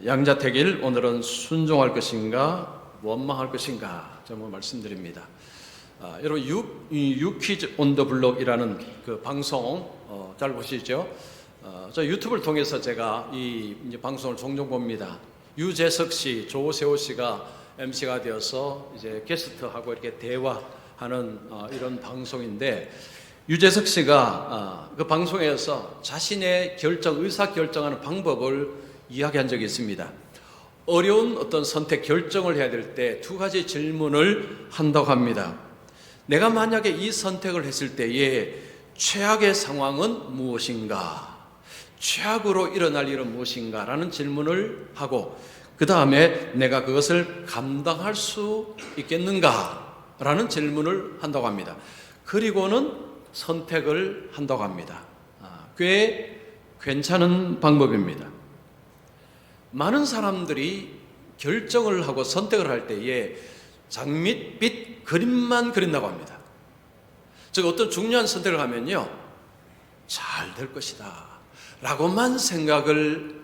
양자택일, 오늘은 순종할 것인가 원망할 것인가 좀 말씀드립니다. 여러분 유퀴즈 온 더 블록이라는 그 방송 잘 보시죠? 저 유튜브를 통해서 제가 이 이제 방송을 종종 봅니다. 유재석 씨, 조세호 씨가 MC가 되어서 이제 게스트하고 이렇게 대화하는 이런 방송인데, 유재석 씨가 그 방송에서 자신의 의사 결정하는 방법을 이야기한 적이 있습니다. 어려운 어떤 선택 결정을 해야 될 때 두 가지 질문을 한다고 합니다. 내가 만약에 이 선택을 했을 때에 최악의 상황은 무엇인가? 최악으로 일어날 일은 무엇인가? 라는 질문을 하고, 그 다음에 내가 그것을 감당할 수 있겠는가? 라는 질문을 한다고 합니다. 그리고는 선택을 한다고 합니다. 꽤 괜찮은 방법입니다. 많은 사람들이 결정을 하고 선택을 할 때에 장밋빛 그림만 그린다고 합니다. 즉 어떤 중요한 선택을 하면요, 잘 될 것이다 라고만 생각을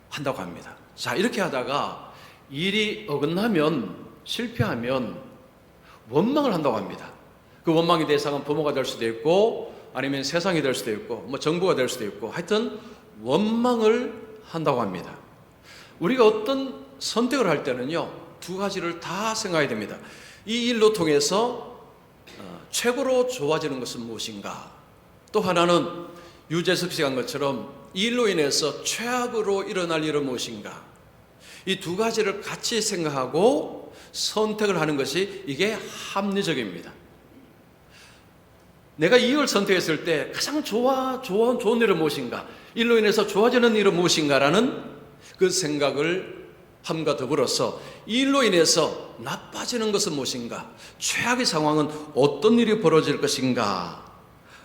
한다고 합니다. 자, 이렇게 하다가 일이 어긋나면, 실패하면 원망을 한다고 합니다. 그 원망의 대상은 부모가 될 수도 있고, 아니면 세상이 될 수도 있고, 정부가 될 수도 있고, 하여튼 원망을 한다고 합니다. 우리가 어떤 선택을 할 때는요, 두 가지를 다 생각해야 됩니다. 이 일로 통해서 최고로 좋아지는 것은 무엇인가? 또 하나는 유재석 씨가 한 것처럼 이 일로 인해서 최악으로 일어날 일은 무엇인가? 이 두 가지를 같이 생각하고 선택을 하는 것이, 이게 합리적입니다. 내가 이 일을 선택했을 때 가장 좋은 일은 무엇인가? 일로 인해서 좋아지는 일은 무엇인가라는 그 생각을 함과 더불어서, 이 일로 인해서 나빠지는 것은 무엇인가? 최악의 상황은 어떤 일이 벌어질 것인가?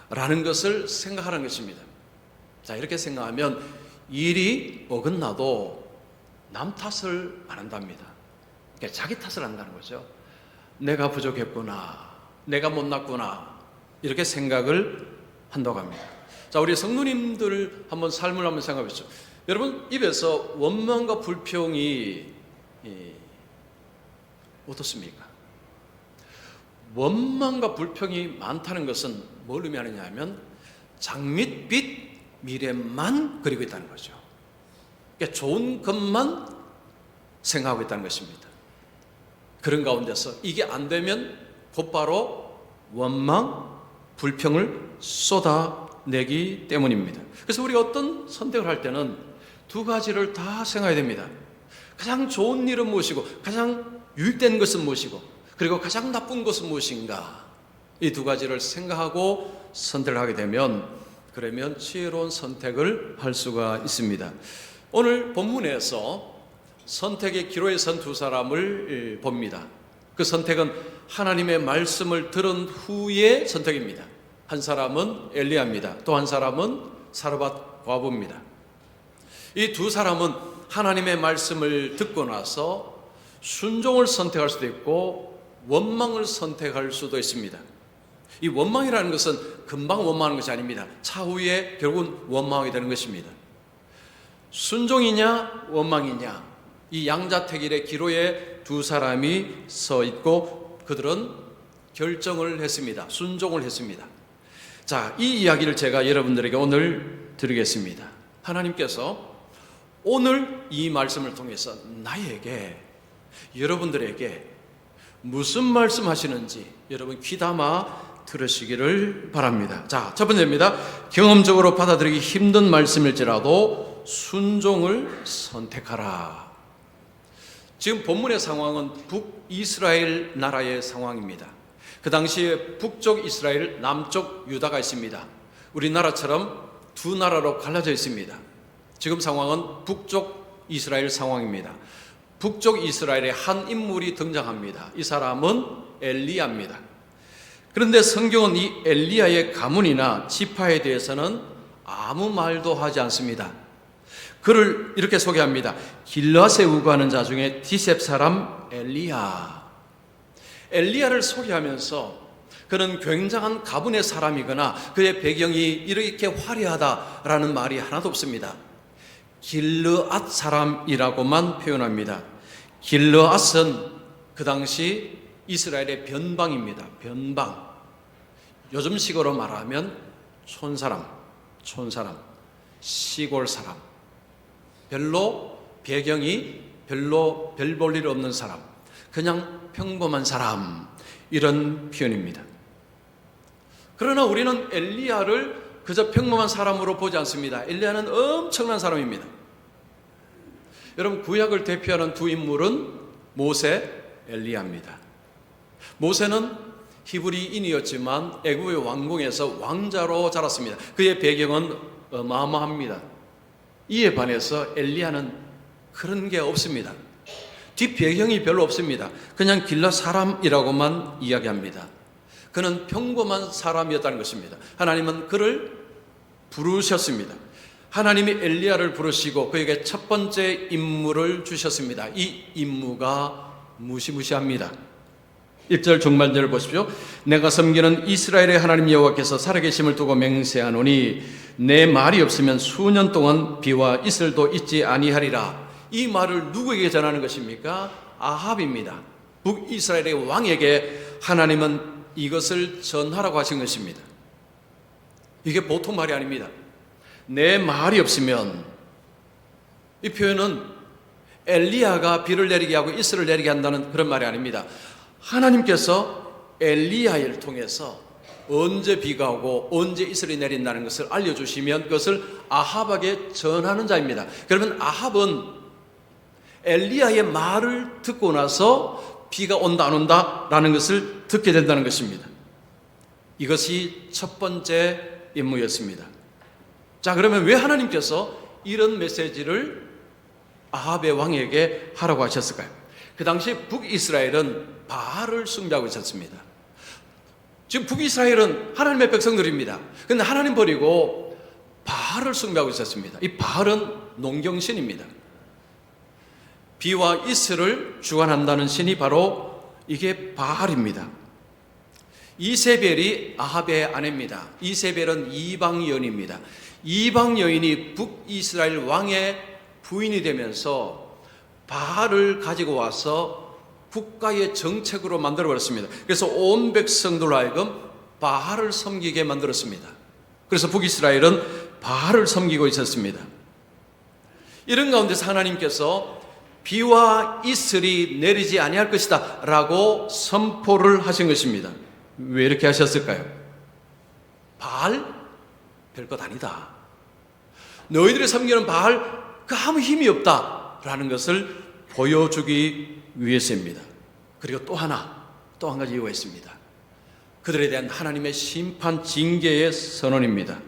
라는 것을 생각하는 것입니다. 자, 이렇게 생각하면 일이 어긋나도 남 탓을 안 한답니다. 그러니까 자기 탓을 한다는 거죠. 내가 부족했구나, 내가 못났구나, 이렇게 생각을 한다고 합니다. 자, 우리 성도님들 한번 삶을 한번 생각해 보시죠. 여러분 입에서 원망과 불평이 어떻습니까? 원망과 불평이 많다는 것은 뭘 의미하느냐 하면 장밋빛 미래만 그리고 있다는 거죠. 그러니까 좋은 것만 생각하고 있다는 것입니다. 그런 가운데서 이게 안 되면 곧바로 원망, 불평을 쏟아내기 때문입니다. 그래서 우리가 어떤 선택을 할 때는 두 가지를 다 생각해야 됩니다. 가장 좋은 일은 무엇이고, 가장 유익된 것은 무엇이고, 그리고 가장 나쁜 것은 무엇인가? 이 두 가지를 생각하고 선택을 하게 되면, 그러면 지혜로운 선택을 할 수가 있습니다. 오늘 본문에서 선택의 기로에 선 두 사람을 봅니다. 그 선택은 하나님의 말씀을 들은 후의 선택입니다. 한 사람은 엘리야입니다. 또 한 사람은 사르밧 과부입니다. 이 두 사람은 하나님의 말씀을 듣고 나서 순종을 선택할 수도 있고 원망을 선택할 수도 있습니다. 이 원망이라는 것은 금방 원망하는 것이 아닙니다. 차후에 결국은 원망하게 되는 것입니다. 순종이냐 원망이냐, 이 양자택일의 기로에 두 사람이 서 있고 그들은 결정을 했습니다. 순종을 했습니다. 자, 이 이야기를 제가 여러분들에게 오늘 드리겠습니다. 하나님께서 오늘 이 말씀을 통해서 나에게, 여러분들에게 무슨 말씀 하시는지 여러분 귀담아 들으시기를 바랍니다. 자, 첫 번째입니다. 경험적으로 받아들이기 힘든 말씀일지라도 순종을 선택하라. 지금 본문의 상황은 북이스라엘 나라의 상황입니다. 그 당시에 북쪽 이스라엘, 남쪽 유다가 있습니다. 우리나라처럼 두 나라로 갈라져 있습니다. 지금 상황은 북쪽 이스라엘 상황입니다. 북쪽 이스라엘에 한 인물이 등장합니다. 이 사람은 엘리야입니다. 그런데 성경은 이 엘리야의 가문이나 지파에 대해서는 아무 말도 하지 않습니다. 그를 이렇게 소개합니다. 길르앗에 우거하는 자 중에 디셉 사람 엘리야. 엘리야를 소개하면서 그는 굉장한 가문의 사람이거나 그의 배경이 이렇게 화려하다라는 말이 하나도 없습니다. 길르앗 사람이라고만 표현합니다. 길르앗은 그 당시 이스라엘의 변방입니다. 변방. 요즘식으로 말하면 촌사람, 시골 사람, 별로 배경이 별로 별 볼 일 없는 사람, 그냥 평범한 사람, 이런 표현입니다. 그러나 우리는 엘리야를 그저 평범한 사람으로 보지 않습니다. 엘리야는 엄청난 사람입니다. 여러분, 구약을 대표하는 두 인물은 모세, 엘리야입니다. 모세는 히브리인이었지만 애굽의 왕궁에서 왕자로 자랐습니다. 그의 배경은 어마어마합니다. 이에 반해서 엘리야는 그런 게 없습니다. 뒷배경이 별로 없습니다. 그냥 길라 사람이라고만 이야기합니다. 그는 평범한 사람이었다는 것입니다. 하나님은 그를 부르셨습니다. 하나님이 엘리야를 부르시고 그에게 첫 번째 임무를 주셨습니다. 이 임무가 무시무시합니다. 1절 중반절을 보십시오. 내가 섬기는 이스라엘의 하나님 여호와께서 살아계심을 두고 맹세하노니 내 말이 없으면 수년 동안 비와 이슬도 있지 아니하리라. 이 말을 누구에게 전하는 것입니까? 아합입니다. 북이스라엘의 왕에게 하나님은 이것을 전하라고 하신 것입니다. 이게 보통 말이 아닙니다. 내 말이 없으면, 이 표현은 엘리야가 비를 내리게 하고 이슬을 내리게 한다는 그런 말이 아닙니다. 하나님께서 엘리야를 통해서 언제 비가 오고 언제 이슬이 내린다는 것을 알려주시면 그것을 아합에게 전하는 자입니다. 그러면 아합은 엘리야의 말을 듣고 나서 비가 온다 안 온다라는 것을 듣게 된다는 것입니다. 이것이 첫 번째 임무였습니다. 자, 그러면 왜 하나님께서 이런 메시지를 아합의 왕에게 하라고 하셨을까요? 그 당시 북이스라엘은 바알을 숭배하고 있었습니다. 지금 북이스라엘은 하나님의 백성들입니다. 그런데 하나님 버리고 바알을 숭배하고 있었습니다. 이 바알은 농경신입니다. 비와 이슬을 주관한다는 신이 바로 이게 바알입니다. 이세벨이 아합의 아내입니다. 이세벨은 이방 여인입니다. 이방 여인이 북이스라엘 왕의 부인이 되면서 바알을 가지고 와서 국가의 정책으로 만들어버렸습니다. 그래서 온 백성들로 하여금 바알을 섬기게 만들었습니다. 그래서 북이스라엘은 바알을 섬기고 있었습니다. 이런 가운데서 하나님께서 비와 이슬이 내리지 아니할 것이다 라고 선포를 하신 것입니다. 왜 이렇게 하셨을까요? 바알? 별것 아니다. 너희들이 섬기는 바알 그 아무 힘이 없다라는 것을 보여주기 위해서입니다. 그리고 또 한 가지 이유가 있습니다. 그들에 대한 하나님의 심판 징계의 선언입니다.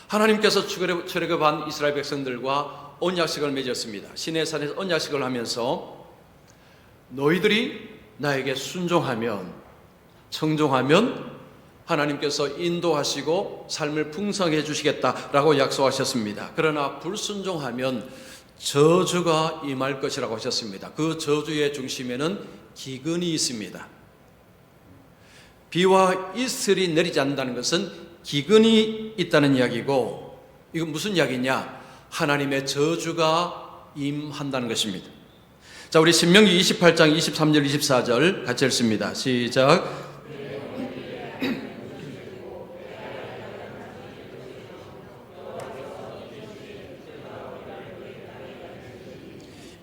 하나님께서 출애굽한 이스라엘 백성들과 언약식을 맺었습니다. 시내산에서 언약식을 하면서 너희들이 나에게 순종하면, 청종하면 하나님께서 인도하시고 삶을 풍성해 주시겠다라고 약속하셨습니다. 그러나 불순종하면 저주가 임할 것이라고 하셨습니다. 그 저주의 중심에는 기근이 있습니다. 비와 이슬이 내리지 않는다는 것은 기근이 있다는 이야기고, 이건 무슨 이야기냐? 하나님의 저주가 임한다는 것입니다. 자, 우리 신명기 28장 23절 24절 같이 읽습니다. 시작.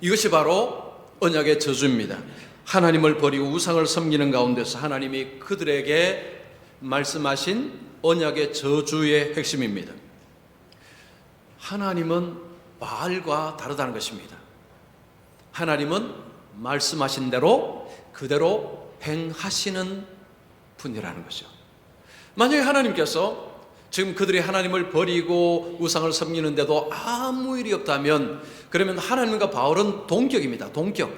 이것이 바로 언약의 저주입니다. 하나님을 버리고 우상을 섬기는 가운데서 하나님이 그들에게 말씀하신 언약의 저주의 핵심입니다. 하나님은 바알과 다르다는 것입니다. 하나님은 말씀하신 대로 그대로 행하시는 분이라는 거죠. 만약에 하나님께서 지금 그들이 하나님을 버리고 우상을 섬기는데도 아무 일이 없다면, 그러면 하나님과 바울은 동격입니다. 동격.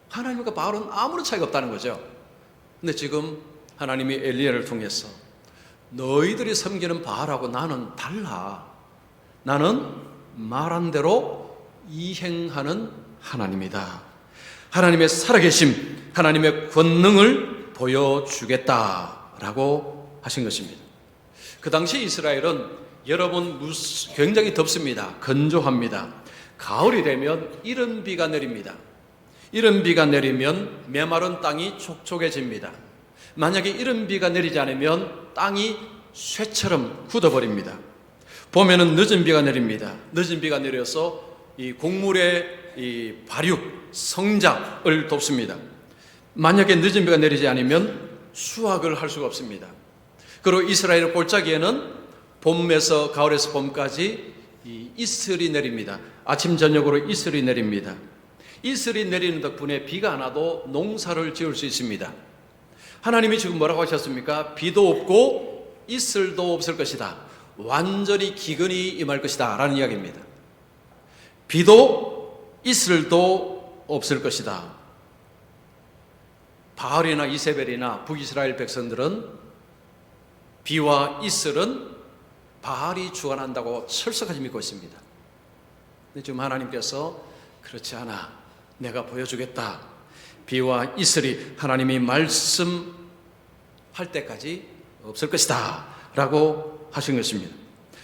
하나님과 바울은 아무런 차이가 없다는 거죠. 근데 지금 하나님이 엘리야를 통해서 너희들이 섬기는 바알하고 나는 달라. 나는 말한 대로 이행하는 하나님이다. 하나님의 살아계심, 하나님의 권능을 보여주겠다라고 하신 것입니다. 그 당시 이스라엘은 여러분 굉장히 덥습니다. 건조합니다. 가을이 되면 이른 비가 내립니다. 이른 비가 내리면 메마른 땅이 촉촉해집니다. 만약에 이른 비가 내리지 않으면 땅이 쇠처럼 굳어버립니다. 봄에는 늦은 비가 내립니다. 늦은 비가 내려서 이 곡물의 이 발육, 성장을 돕습니다. 만약에 늦은 비가 내리지 않으면 수확을 할 수가 없습니다. 그리고 이스라엘 골짜기에는 봄에서 가을에서 봄까지 이 이슬이 내립니다. 아침 저녁으로 이슬이 내립니다. 이슬이 내리는 덕분에 비가 안 와도 농사를 지을 수 있습니다. 하나님이 지금 뭐라고 하셨습니까? 비도 없고 이슬도 없을 것이다. 완전히 기근이 임할 것이다 라는 이야기입니다. 비도 이슬도 없을 것이다. 바알이나 이세벨이나 북이스라엘 백성들은 비와 이슬은 바알이 주관한다고 철석하게 믿고 있습니다. 근데 지금 하나님께서 그렇지 않아. 내가 보여주겠다. 비와 이슬이 하나님이 말씀할 때까지 없을 것이다 라고 하신 것입니다.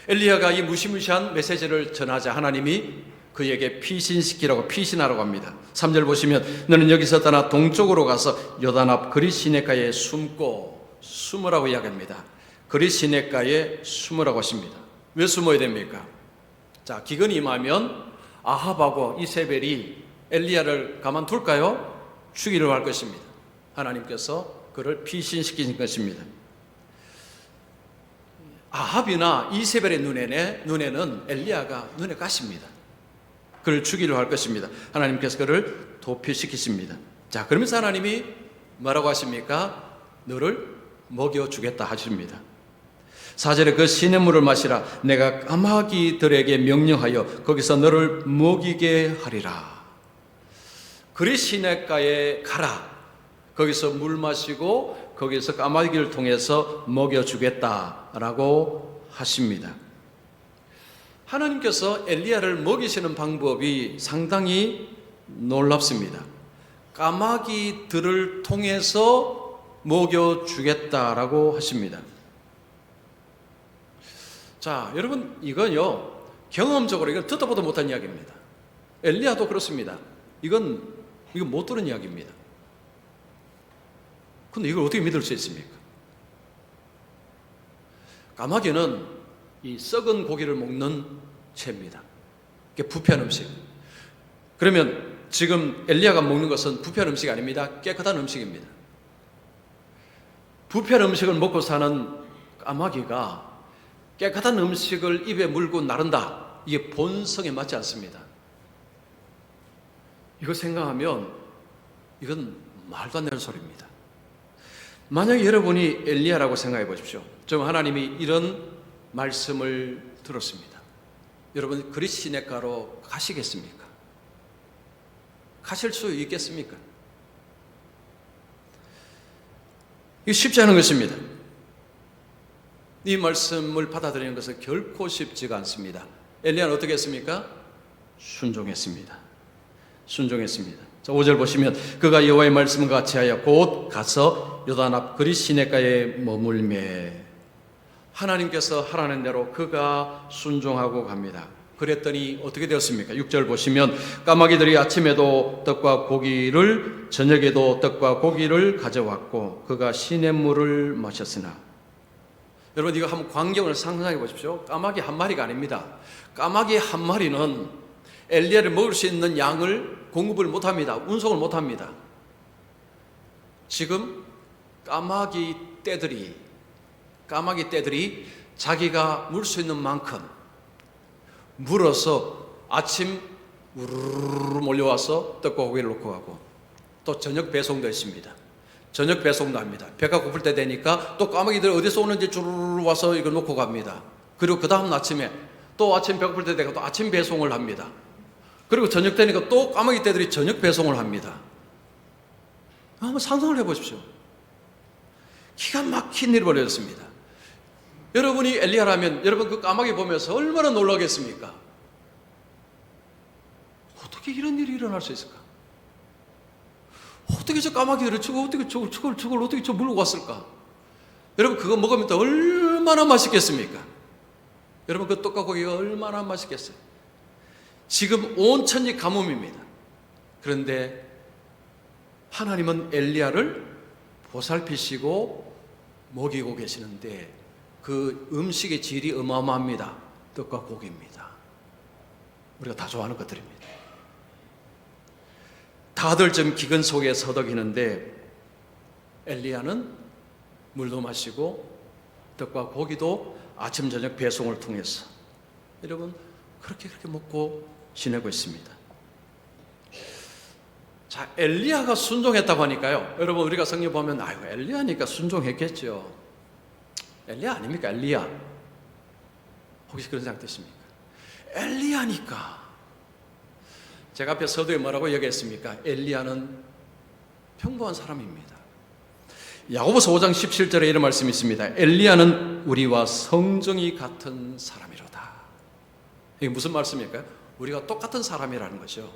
엘리야가 이 무시무시한 메시지를 전하자 하나님이 그에게 피신하라고 합니다. 3절 보시면 너는 여기서 떠나 동쪽으로 가서 요단 앞 그릿시냇가에 숨으라고 이야기합니다. 그릿시냇가에 숨으라고 하십니다. 왜 숨어야 됩니까? 자, 기근이 임하면 아합하고 이세벨이 엘리야를 가만둘까요? 죽이려고 할 것입니다. 하나님께서 그를 피신시키신 것입니다. 아합이나 이세벨의 눈에는 엘리야가 눈에 가십니다. 그를 죽이려고 할 것입니다. 하나님께서 그를 도피시키십니다. 자, 그러면서 하나님이 뭐라고 하십니까? 너를 먹여주겠다 하십니다. 4절에 그 시냇물을 마시라. 내가 까마귀들에게 명령하여 거기서 너를 먹이게 하리라. 그리 시냇가에 가라. 거기서 물 마시고 거기서 까마귀를 통해서 먹여주겠다라고 하십니다. 하나님께서 엘리야를 먹이시는 방법이 상당히 놀랍습니다. 까마귀들을 통해서 먹여주겠다라고 하십니다. 자, 여러분, 이건요, 경험적으로 이건 듣도 보도 못한 이야기입니다. 엘리야도 그렇습니다. 이건 못 들은 이야기입니다. 근데 이걸 어떻게 믿을 수 있습니까? 까마귀는 이 썩은 고기를 먹는 채입니다. 이게 부패한 음식. 그러면 지금 엘리야가 먹는 것은 부패한 음식이 아닙니다. 깨끗한 음식입니다. 부패한 음식을 먹고 사는 까마귀가 깨끗한 음식을 입에 물고 나른다. 이게 본성에 맞지 않습니다. 이거 생각하면 이건 말도 안 되는 소리입니다. 만약에 여러분이 엘리야라고 생각해 보십시오. 좀 하나님이 이런 말씀을 들었습니다. 여러분 그릿시냇가로 가시겠습니까? 가실 수 있겠습니까? 이거 쉽지 않은 것입니다. 이 말씀을 받아들이는 것은 결코 쉽지가 않습니다. 엘리야는 어떻게 했습니까? 순종했습니다. 자, 5절 보시면 그가 여호와의 말씀을 같이 하여 곧 가서 요단 앞 그릿시냇가에 머물매. 하나님께서 하라는 대로 그가 순종하고 갑니다. 그랬더니 어떻게 되었습니까? 6절 보시면 까마귀들이 아침에도 떡과 고기를 저녁에도 떡과 고기를 가져왔고 그가 시냇물을 마셨으나. 여러분 이거 한번 광경을 상상해 보십시오. 까마귀 한 마리가 아닙니다. 까마귀 한 마리는 엘리야를 먹을 수 있는 양을 공급을 못합니다. 운송을 못합니다. 지금 까마귀 떼들이 자기가 물 수 있는 만큼 물어서 아침 우르르 몰려와서 떡과 고기를 놓고 가고 또 저녁 배송도 했습니다. 저녁 배송도 합니다. 배가 고플 때 되니까 또 까마귀들이 어디서 오는지 주르르 와서 이걸 놓고 갑니다. 그리고 그 다음 아침에 또 아침 배고플 때 되니까 또 아침 배송을 합니다. 그리고 저녁 되니까 또 까마귀 떼들이 저녁 배송을 합니다. 한번 상상을 해보십시오. 기가 막힌 일이 벌어졌습니다. 여러분이 엘리야라면 여러분 그 까마귀 보면서 얼마나 놀라겠습니까? 어떻게 이런 일이 일어날 수 있을까? 어떻게 저 까마귀들을 저걸 어떻게 저 물고 왔을까? 여러분 그거 먹으면 또 얼마나 얼마나 맛있겠습니까? 여러분, 그 떡과 고기가 얼마나 맛있겠어요? 지금 온 천지 가뭄입니다. 그런데 하나님은 엘리야를 보살피시고 먹이고 계시는데 그 음식의 질이 어마어마합니다. 떡과 고기입니다. 우리가 다 좋아하는 것들입니다. 다들 좀 기근 속에 서덕이는데 엘리야는 물도 마시고 떡과 고기도 아침 저녁 배송을 통해서 여러분 그렇게 먹고 지내고 있습니다. 자, 엘리야가 순종했다고 하니까요. 여러분, 우리가 성경 보면 아유, 엘리야니까 순종했겠죠. 엘리야 아닙니까? 엘리야. 혹시 그런 생각 드십니까? 엘리야니까. 제가 앞에 서두에 뭐라고 얘기했습니까? 엘리야는 평범한 사람입니다. 야고보서 5장 17절에 이런 말씀이 있습니다. 엘리야는 우리와 성정이 같은 사람이로다. 이게 무슨 말씀일까요? 우리가 똑같은 사람이라는 거죠.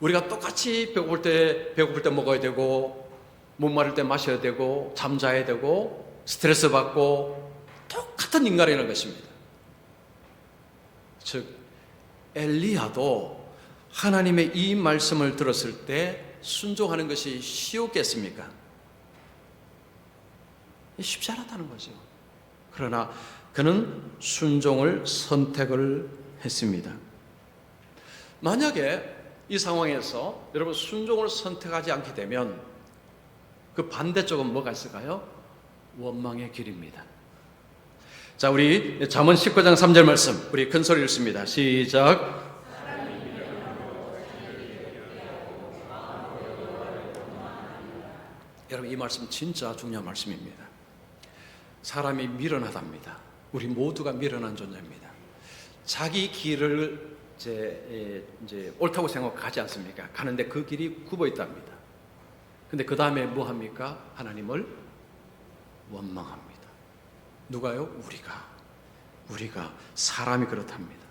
우리가 똑같이 배고플 때 먹어야 되고, 목마를 때 마셔야 되고, 잠자야 되고, 스트레스 받고, 똑같은 인간이라는 것입니다. 즉 엘리야도 하나님의 이 말씀을 들었을 때 순종하는 것이 쉬웠겠습니까? 쉽지 않았다는 거죠. 그러나 그는 순종을 선택을 했습니다. 만약에 이 상황에서 여러분 순종을 선택하지 않게 되면 그 반대쪽은 뭐가 있을까요? 원망의 길입니다. 자, 우리 잠언 19장 3절 말씀 우리 큰 소리 읽습니다. 시작. 여러분, 이 말씀 진짜 중요한 말씀입니다. 사람이 미련하답니다. 우리 모두가 미련한 존재입니다. 자기 길을 이제 옳다고 생각하지 않습니까? 가는데 그 길이 굽어 있답니다. 근데 그 다음에 뭐 합니까? 하나님을 원망합니다. 누가요? 우리가 사람이 그렇답니다.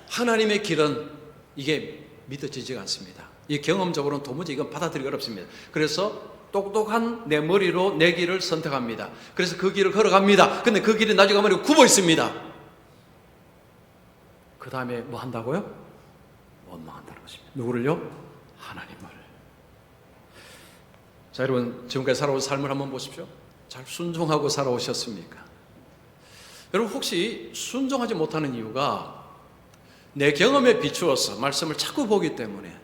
하나님의 길은 이게 믿어지지가 않습니다. 이 경험적으로는 도무지 이건 받아들이기 어렵습니다. 그래서 똑똑한 내 머리로 내 길을 선택합니다. 그래서 그 길을 걸어갑니다. 근데 그 길이 나중에 가면 굽어 있습니다. 그 다음에 뭐 한다고요? 원망한다는 것입니다. 누구를요? 하나님을. 자, 여러분, 지금까지 살아온 삶을 한번 보십시오. 잘 순종하고 살아오셨습니까? 여러분, 혹시 순종하지 못하는 이유가 내 경험에 비추어서 말씀을 자꾸 보기 때문에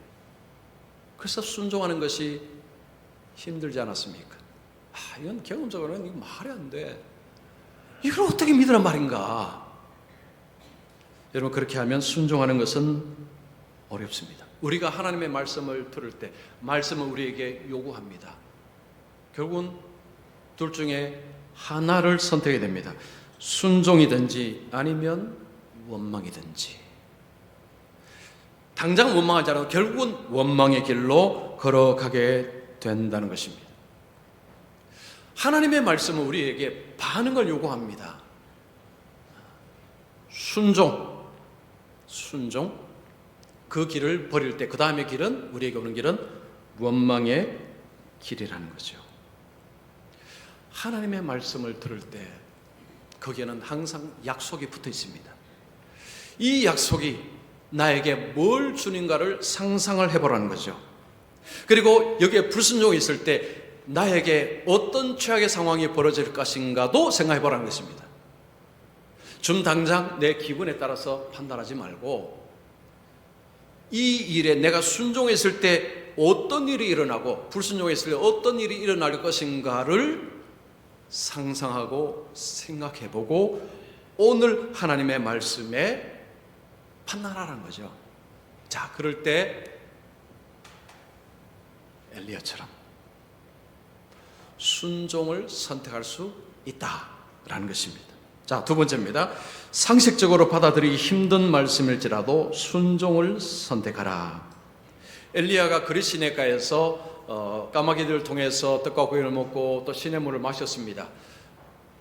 그래서 순종하는 것이 힘들지 않았습니까? 이건 경험적으로는 이거 말이 안 돼. 이걸 어떻게 믿으란 말인가? 여러분, 그렇게 하면 순종하는 것은 어렵습니다. 우리가 하나님의 말씀을 들을 때 말씀은 우리에게 요구합니다. 결국은 둘 중에 하나를 선택해야 됩니다. 순종이든지 아니면 원망이든지. 당장 원망하지 않아도 결국은 원망의 길로 걸어가게 된다는 것입니다. 하나님의 말씀은 우리에게 반응을 요구합니다. 순종. 그 길을 버릴 때 그 다음의 길은, 우리에게 오는 길은 원망의 길이라는 거죠. 하나님의 말씀을 들을 때 거기에는 항상 약속이 붙어 있습니다. 이 약속이 나에게 뭘 주는가를 상상을 해보라는 거죠. 그리고 여기에 불순종이 있을 때 나에게 어떤 최악의 상황이 벌어질 것인가도 생각해보라는 것입니다. 좀 당장 내 기분에 따라서 판단하지 말고 이 일에 내가 순종했을 때 어떤 일이 일어나고 불순종했을 때 어떤 일이 일어날 것인가를 상상하고 생각해보고 오늘 하나님의 말씀에 판단하라는 거죠. 자, 그럴 때 엘리야처럼 순종을 선택할 수 있다라는 것입니다. 자, 두 번째입니다. 상식적으로 받아들이기 힘든 말씀일지라도 순종을 선택하라. 엘리야가 그릿 시내가에서 까마귀들을 통해서 떡과 고기를 먹고 또 시냇물을 마셨습니다.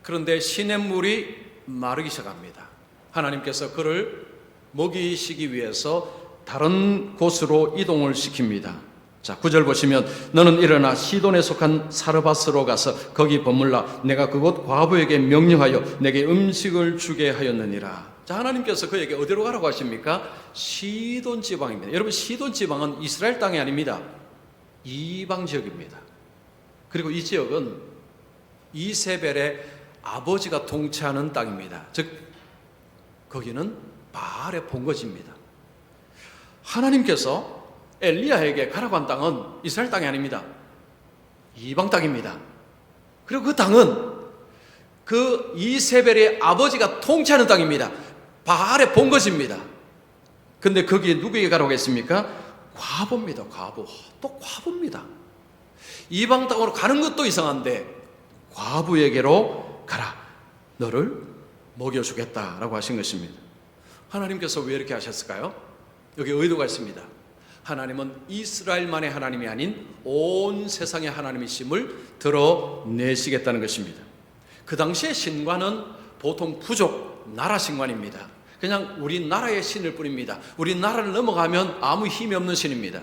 그런데 시냇물이 마르기 시작합니다. 하나님께서 그를 먹이시기 위해서 다른 곳으로 이동을 시킵니다. 자, 9절 보시면 너는 일어나 시돈에 속한 사르밧으로 가서 거기 머물라. 내가 그곳 과부에게 명령하여 내게 음식을 주게 하였느니라. 자, 하나님께서 그에게 어디로 가라고 하십니까? 시돈 지방입니다. 여러분, 시돈 지방은 이스라엘 땅이 아닙니다. 이방 지역입니다. 그리고 이 지역은 이세벨의 아버지가 통치하는 땅입니다. 즉 거기는 바알의 본거지입니다. 하나님께서 엘리야에게 가라고 한 땅은 이스라엘 땅이 아닙니다. 이방 땅입니다. 그리고 그 땅은 그 이세벨의 아버지가 통치하는 땅입니다. 바알의 본거지입니다. 근데 거기에 누구에게 가라고 했습니까? 과부입니다. 과부. 또 과부입니다. 이방 땅으로 가는 것도 이상한데 과부에게로 가라. 너를 먹여주겠다라고 하신 것입니다. 하나님께서 왜 이렇게 하셨을까요? 여기 의도가 있습니다. 하나님은 이스라엘만의 하나님이 아닌 온 세상의 하나님이심을 드러내시겠다는 것입니다. 그 당시의 신관은 보통 부족, 나라 신관입니다. 그냥 우리나라의 신일 뿐입니다. 우리나라를 넘어가면 아무 힘이 없는 신입니다.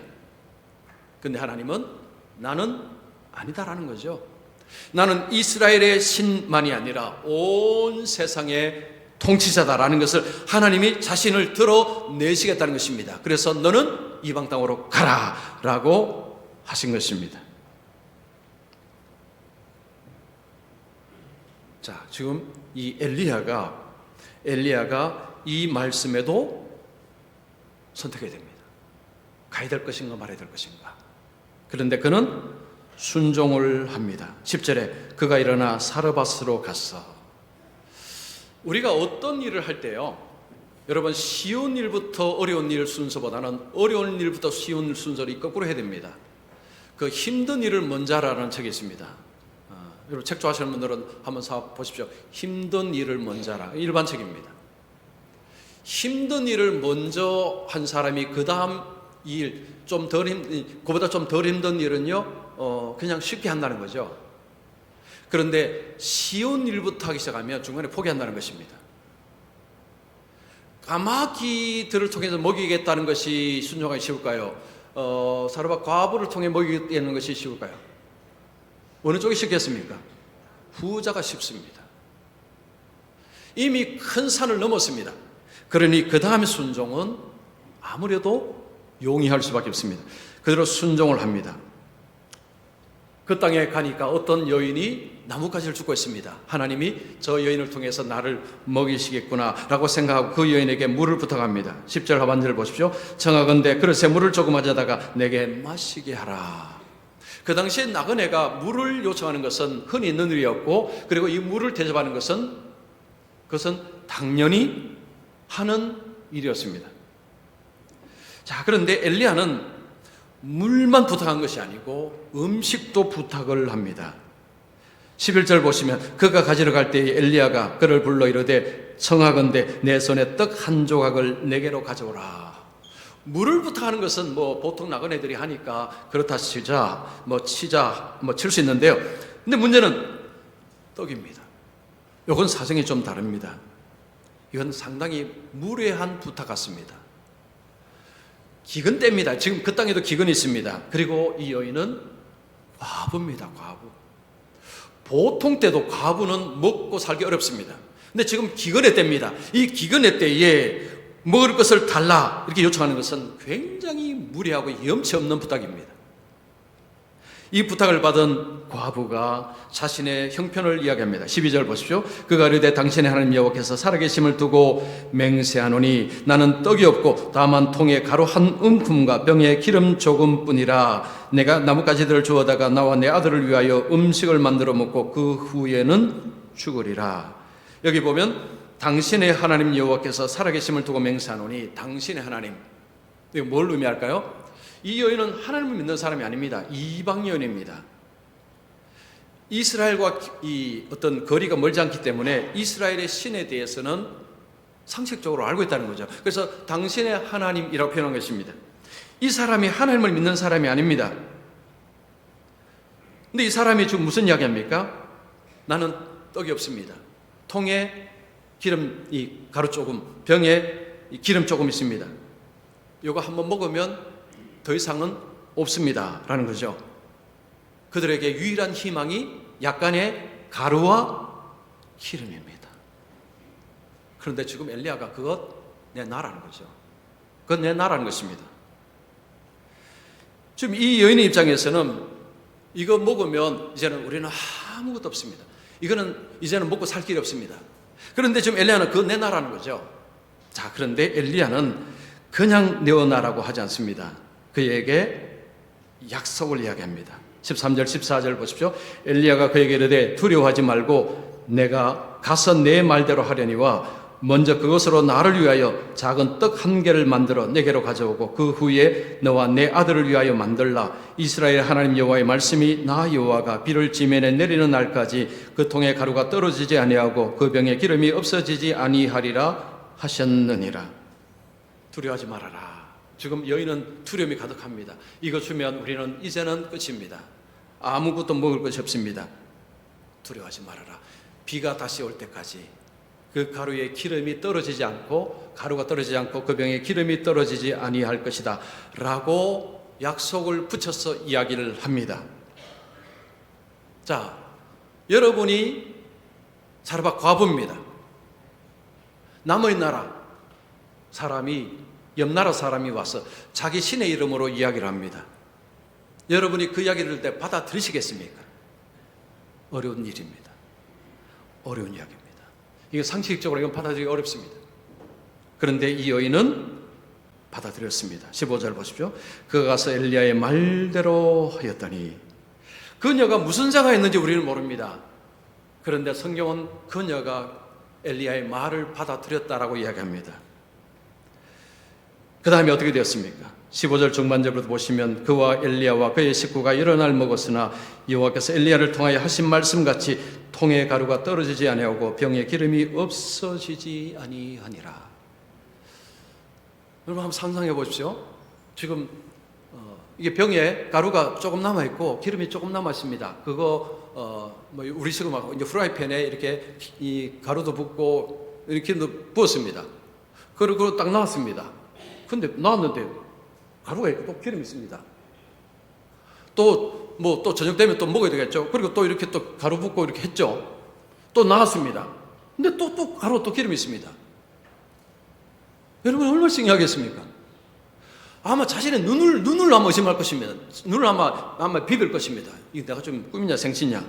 그런데 하나님은 나는 아니다라는 거죠. 나는 이스라엘의 신만이 아니라 온 세상의 통치자다라는 것을 하나님이 자신을 드러내시겠다는 것입니다. 그래서 너는 이방 땅으로 가라 라고 하신 것입니다. 자, 지금 이 엘리야가 이 말씀에도 선택해야 됩니다. 가야 될 것인가 말아야 될 것인가. 그런데 그는 순종을 합니다. 10절에 그가 일어나 사르밧으로 갔어. 우리가 어떤 일을 할 때요, 여러분, 쉬운 일부터 어려운 일 순서보다는 어려운 일부터 쉬운 순서를 거꾸로 해야 됩니다. 그 힘든 일을 먼저 하라는 책이 있습니다. 여러분 책 좋아하시는 분들은 한번 보십시오. 힘든 일을 먼저 하라. 일반 책입니다. 힘든 일을 먼저 한 사람이 그 다음 일, 그보다 좀 덜 힘든 일은요, 그냥 쉽게 한다는 거죠. 그런데 쉬운 일부터 하기 시작하면 중간에 포기한다는 것입니다. 까마귀들을 통해서 먹이겠다는 것이 순종하기 쉬울까요? 사르밧 과부를 통해 먹이겠다는 것이 쉬울까요? 어느 쪽이 쉽겠습니까? 후자가 쉽습니다. 이미 큰 산을 넘었습니다. 그러니 그 다음에 순종은 아무래도 용이할 수밖에 없습니다. 그대로 순종을 합니다. 그 땅에 가니까 어떤 여인이 나뭇가지를 줍고 있습니다. 하나님이 저 여인을 통해서 나를 먹이시겠구나 라고 생각하고 그 여인에게 물을 부탁합니다. 10절 하반절을 보십시오. 청하건대 그릇에 물을 조금 가져다가 내게 마시게 하라. 그 당시에 나그네가 물을 요청하는 것은 흔히 있는 일이었고, 그리고 이 물을 대접하는 그것은 당연히 하는 일이었습니다. 자, 그런데 엘리야는 물만 부탁한 것이 아니고 음식도 부탁을 합니다. 11절 보시면 그가 가지러 갈 때에 엘리야가 그를 불러 이르되 청하건대 내 손에 떡 한 조각을 내게로 가져오라. 물을 부탁하는 것은 보통 나그네들이 하니까 그렇다 치자, 칠 수 있는데요. 근데 문제는 떡입니다. 이건 사정이 좀 다릅니다. 이건 상당히 무례한 부탁 같습니다. 기근 때입니다. 지금 그 땅에도 기근이 있습니다. 그리고 이 여인은 과부입니다. 과부. 보통 때도 과부는 먹고 살기 어렵습니다. 근데 지금 기근의 때입니다. 이 기근의 때에 먹을 것을 달라 이렇게 요청하는 것은 굉장히 무례하고 염치 없는 부탁입니다. 이 부탁을 받은 과부가 자신의 형편을 이야기합니다. 12절 보십시오. 그가 이르되 당신의 하나님 여호와께서 살아계심을 두고 맹세하노니 나는 떡이 없고 다만 통에 가루 한 움큼과 병에 기름 조금뿐이라. 내가 나뭇가지들을 주워다가 나와 내 아들을 위하여 음식을 만들어 먹고 그 후에는 죽으리라. 여기 보면 당신의 하나님 여호와께서 살아계심을 두고 맹세하노니, 당신의 하나님, 이거 뭘 의미할까요? 이 여인은 하나님을 믿는 사람이 아닙니다. 이방 여인입니다. 이스라엘과 이 어떤 거리가 멀지 않기 때문에 이스라엘의 신에 대해서는 상식적으로 알고 있다는 거죠. 그래서 당신의 하나님이라고 표현한 것입니다. 이 사람이 하나님을 믿는 사람이 아닙니다. 근데 이 사람이 지금 무슨 이야기합니까? 나는 떡이 없습니다. 통에 기름, 가루 조금, 병에 기름 조금 있습니다. 이거 한번 먹으면 더 이상은 없습니다 라는 거죠. 그들에게 유일한 희망이 약간의 가루와 기름입니다. 그런데 지금 엘리야가 그것 내놔라는 거죠. 그것 내놔라는 것입니다. 지금 이 여인의 입장에서는 이거 먹으면 이제는 우리는 아무것도 없습니다. 이거는 이제는 먹고 살 길이 없습니다. 그런데 지금 엘리야는 그거 내놔라는 거죠. 자, 그런데 엘리야는 그냥 내어놔라고 하지 않습니다. 그에게 약속을 이야기합니다. 13절 14절 보십시오. 엘리야가 그에게 이르되 두려워하지 말고 내가 가서 내 말대로 하려니와 먼저 그것으로 나를 위하여 작은 떡 한 개를 만들어 내게로 가져오고 그 후에 너와 내 아들을 위하여 만들라. 이스라엘 하나님 여호와의 말씀이 나 여호와가 비를 지면에 내리는 날까지 그 통에 가루가 떨어지지 아니하고 그 병에 기름이 없어지지 아니하리라 하셨느니라. 두려워하지 말아라. 지금 여인은 두려움이 가득합니다. 이거 주면 우리는 이제는 끝입니다. 아무것도 먹을 것이 없습니다. 두려워하지 말아라. 비가 다시 올 때까지 그 가루에 기름이 떨어지지 않고 가루가 떨어지지 않고 그 병에 기름이 떨어지지 아니할 것이다 라고 약속을 붙여서 이야기를 합니다. 자, 여러분이 사르밧 과부입니다. 남의 나라 사람이 옆 나라 사람이 와서 자기 신의 이름으로 이야기를 합니다. 여러분이 그 이야기를 들을 때 받아들이시겠습니까? 어려운 일입니다. 어려운 이야기입니다. 이게 상식적으로 이건 받아들이기 어렵습니다. 그런데 이 여인은 받아들였습니다. 15절 보십시오. 그가 가서 엘리야의 말대로 하였더니 그녀가 무슨 생각했는지 우리는 모릅니다. 그런데 성경은 그녀가 엘리야의 말을 받아들였다라고 이야기합니다. 그 다음에 어떻게 되었습니까? 15절 중반절부터 보시면 그와 엘리야와 그의 식구가 여러 날 먹었으나 여호와께서 엘리야를 통하여 하신 말씀같이 통에 가루가 떨어지지 아니하고 병에 기름이 없어지지 아니하니라. 여러분 한번 상상해 보십시오. 지금 이게 병에 가루가 조금 남아 있고 기름이 조금 남아 있습니다. 그거 우리 지금 막 이제 프라이팬에 이렇게 이 가루도 붓고 이렇게 부었습니다. 그리고 딱 나왔습니다. 근데 나왔는데 가루가 있고 또 기름이 있습니다. 또 저녁 되면 또 먹어야 되겠죠. 그리고 또 이렇게 또 가루 붓고 이렇게 했죠. 또 나왔습니다. 근데 또 가루 또 기름이 있습니다. 여러분 얼마나 신기하겠습니까? 아마 자신의 눈을 아마 의심할 것입니다. 눈을 아마 비빌 것입니다. 이게 내가 좀 꿈이냐 생시냐.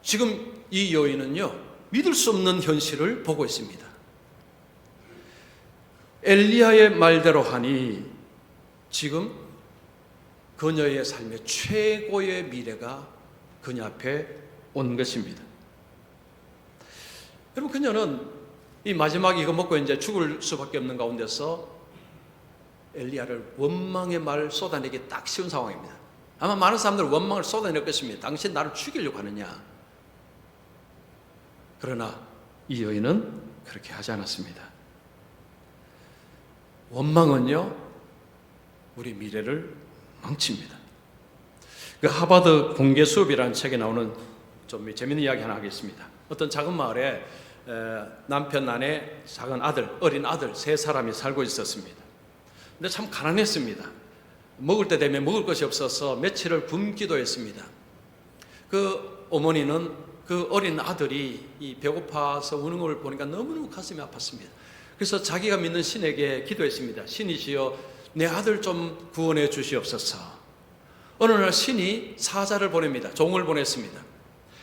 지금 이 여인은요 믿을 수 없는 현실을 보고 있습니다. 엘리야의 말대로 하니 지금 그녀의 삶의 최고의 미래가 그녀 앞에 온 것입니다. 여러분 그녀는 이 마지막에 이거 먹고 이제 죽을 수밖에 없는 가운데서 엘리야를 원망의 말을 쏟아내기 딱 쉬운 상황입니다. 아마 많은 사람들은 원망을 쏟아낼 것입니다. 당신 나를 죽이려고 하느냐. 그러나 이 여인은 그렇게 하지 않았습니다. 원망은요 우리 미래를 망칩니다. 그 하버드 공개 수업이라는 책에 나오는 좀 재밌는 이야기 하나 하겠습니다. 어떤 작은 마을에 남편 아내 작은 아들 어린 아들 세 사람이 살고 있었습니다. 근데 참 가난했습니다. 먹을 때 되면 먹을 것이 없어서 며칠을 굶기도 했습니다. 그 어머니는 그 어린 아들이 이 배고파서 우는 걸 보니까 너무너무 가슴이 아팠습니다. 그래서 자기가 믿는 신에게 기도했습니다. 신이시여 내 아들 좀 구원해 주시옵소서. 어느 날 신이 사자를 보냅니다. 종을 보냈습니다.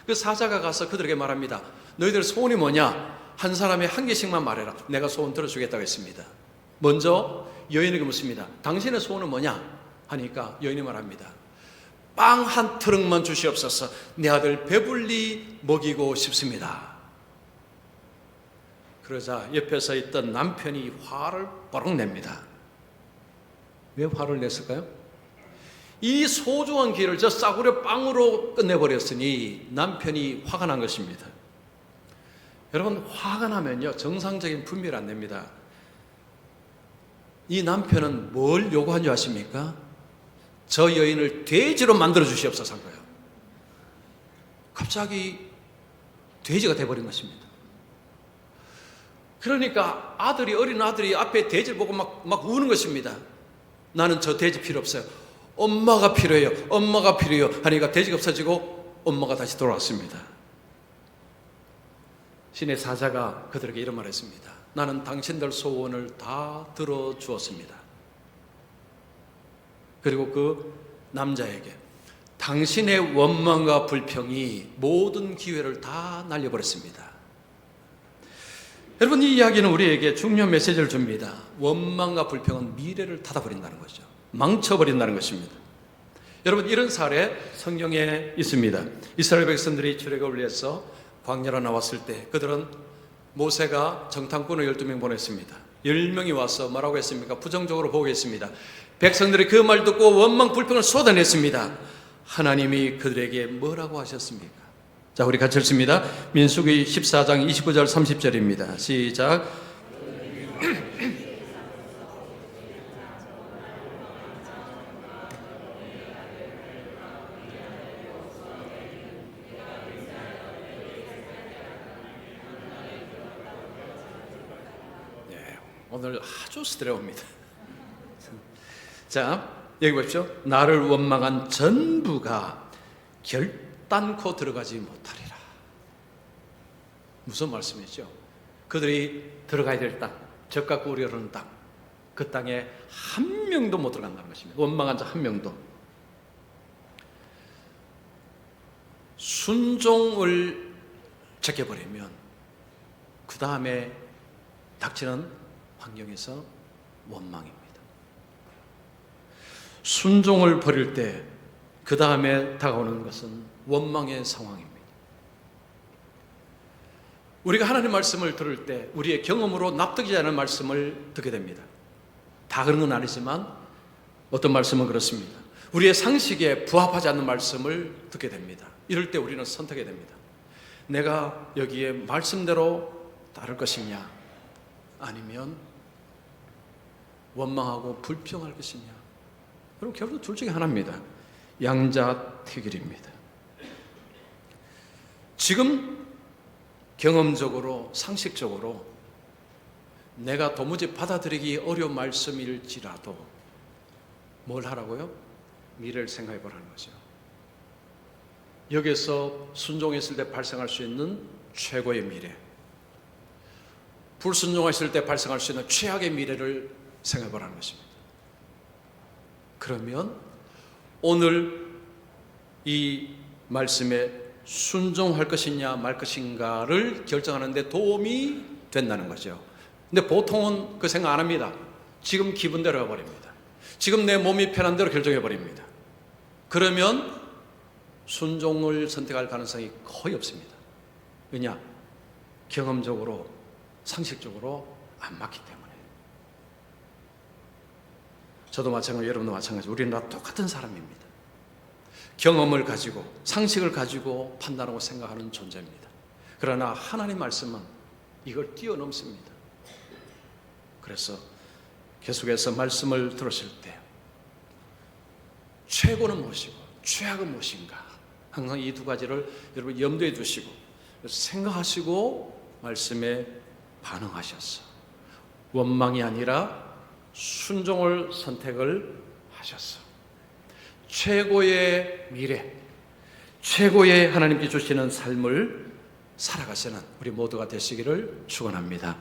그 사자가 가서 그들에게 말합니다. 너희들 소원이 뭐냐? 한 사람에 한 개씩만 말해라. 내가 소원 들어주겠다고 했습니다. 먼저 여인에게 묻습니다. 당신의 소원은 뭐냐? 하니까 여인이 말합니다. 빵 한 트럭만 주시옵소서. 내 아들 배불리 먹이고 싶습니다. 그러자 옆에 서 있던 남편이 화를 뽀록 냅니다. 왜 화를 냈을까요? 이 소중한 기회를 저 싸구려 빵으로 끝내버렸으니 남편이 화가 난 것입니다. 여러분 화가 나면요 정상적인 분별 안 냅니다. 이 남편은 뭘 요구한 줄 아십니까? 저 여인을 돼지로 만들어 주시옵소서 한 거예요. 갑자기 돼지가 돼버린 것입니다. 그러니까 어린 아들이 앞에 돼지를 보고 막 우는 것입니다. 나는 저 돼지 필요 없어요. 엄마가 필요해요. 엄마가 필요해요. 하니까 돼지가 없어지고 엄마가 다시 돌아왔습니다. 신의 사자가 그들에게 이런 말을 했습니다. 나는 당신들 소원을 다 들어주었습니다. 그리고 그 남자에게 당신의 원망과 불평이 모든 기회를 다 날려버렸습니다. 여러분, 이 이야기는 우리에게 중요한 메시지를 줍니다. 원망과 불평은 미래를 닫아버린다는 거죠. 망쳐버린다는 것입니다. 여러분, 이런 사례 성경에 있습니다. 이스라엘 백성들이 출애굽을 위해서 광야로 나왔을 때 그들은 모세가 정탐꾼을 12명 보냈습니다. 10명이 와서 뭐라고 했습니까? 부정적으로 보고 있습니다. 백성들이 그 말 듣고 원망 불평을 쏟아냈습니다. 하나님이 그들에게 뭐라고 하셨습니까? 자, 우리 같이 읽습니다. 민수기 14장 29절 30절입니다. 시작. 네, 오늘 아주 스트레오입니다. 자, 여기 보십시오. 나를 원망한 전부가 결단코 들어가지 못하리라. 무슨 말씀이죠? 그들이 들어가야 될 땅, 적과 꿀이 흐르는 땅, 그 땅에 한 명도 못 들어간다는 것입니다. 원망한 자 한 명도. 순종을 지켜버리면 그 다음에 닥치는 환경에서 원망입니다. 순종을 버릴 때 그 다음에 다가오는 것은 원망의 상황입니다. 우리가 하나님 말씀을 들을 때 우리의 경험으로 납득이 않는 말씀을 듣게 됩니다. 다 그런 건 아니지만 어떤 말씀은 그렇습니다. 우리의 상식에 부합하지 않는 말씀을 듣게 됩니다. 이럴 때 우리는 선택해야 됩니다. 내가 여기에 말씀대로 따를 것이냐, 아니면 원망하고 불평할 것이냐. 그럼 결국 둘 중에 하나입니다. 양자택일입니다. 지금 경험적으로, 상식적으로 내가 도무지 받아들이기 어려운 말씀일지라도 뭘 하라고요? 미래를 생각해 보라는 거죠. 여기서 순종했을 때 발생할 수 있는 최고의 미래, 불순종했을 때 발생할 수 있는 최악의 미래를 생각해 보라는 것입니다. 그러면 오늘 이 말씀에 순종할 것이냐 말 것인가를 결정하는 데 도움이 된다는 거죠. 근데 보통은 그 생각 안 합니다. 지금 기분대로 해버립니다. 지금 내 몸이 편한 대로 결정해 버립니다. 그러면 순종을 선택할 가능성이 거의 없습니다. 왜냐? 경험적으로, 상식적으로 안 맞기 때문에. 저도 마찬가지고 여러분도 마찬가지고 우리는 다 똑같은 사람입니다. 경험을 가지고 상식을 가지고 판단하고 생각하는 존재입니다. 그러나 하나님 말씀은 이걸 뛰어넘습니다. 그래서 계속해서 말씀을 들으실 때 최고는 무엇이고 최악은 무엇인가, 항상 이 두 가지를 여러분 염두에 두시고 생각하시고 말씀에 반응하셔서 원망이 아니라 순종을 선택을 하셨어. 최고의 미래, 최고의 하나님께 주시는 삶을 살아가시는 우리 모두가 되시기를 축원합니다.